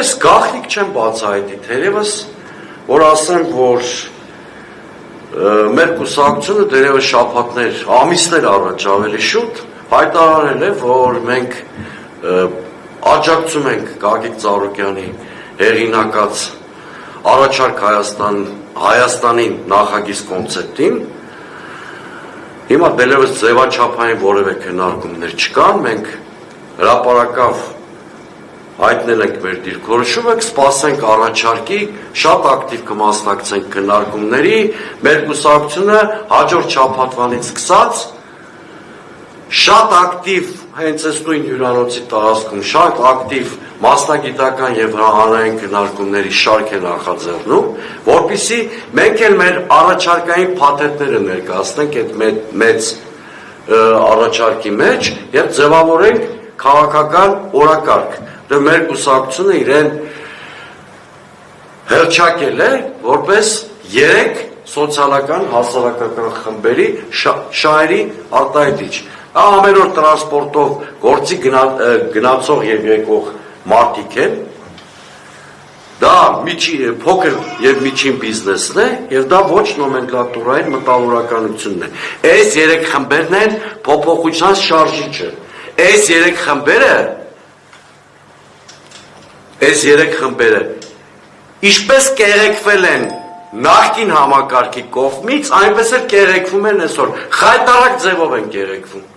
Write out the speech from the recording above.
Ես գաղտնիք չեմ բացահայտի, թերևս, որ ասեմ, որ մեր կուսակցությունը դերևս շաբաթներ, ամիսներ առաջ ավելի շուտ հայտարարել է, որ մենք աջակցում ենք Գագիկ Ծառուկյանի հեղինակած առաջարկ Հայաստանին նախագիծ կոնցեպտին։ Հիմա դերևս ձևաչափային որևէ քննարկումներ չկան, մենք հրապարակավ հայտնել ենք մեր դիրքորոշումը, կսպասենք առաջարկի, շատ ակտիվ կմասնակցենք քննարկումների, մեր կուսակցությունը հաջորդ շաբաթվանից սկսած շատ ակտիվ հենց այս նույն հյուրանոցի տարածքում շատ ակտիվ մասնագիտական եւ հանրային քննարկումների շարք է նախաձեռնում, որպեսզի մենք էլ մեր առաջարկային փաթեթները ներկայացնենք այդ մեծ առաջարկի մեջ եւ ձևավորենք քաղաքական օրակարգ։ Դե մեր կուսակցությունը իրեն հռչակել է որպես 3 սոցիալական հասարակական խմբերի շահերի արտահայտիչ։ Ամենօր տրանսպորտով գործի գնացող եւ եկող մարդիկ են, դա փոքր եւ միջին բիզնեսն է եւ դա ոչ նոմենկլատուրային մտավորականությունն է։ Այս 3 խմբերն են փոփոխության շարժիչը։ Այս 3 խմբերը ինչպես կերեկվել են նախկին համակարգի կողմից, այնպես էլ կերեկվում են այսօր։ Խայտարակ ձևով են կերեկվում։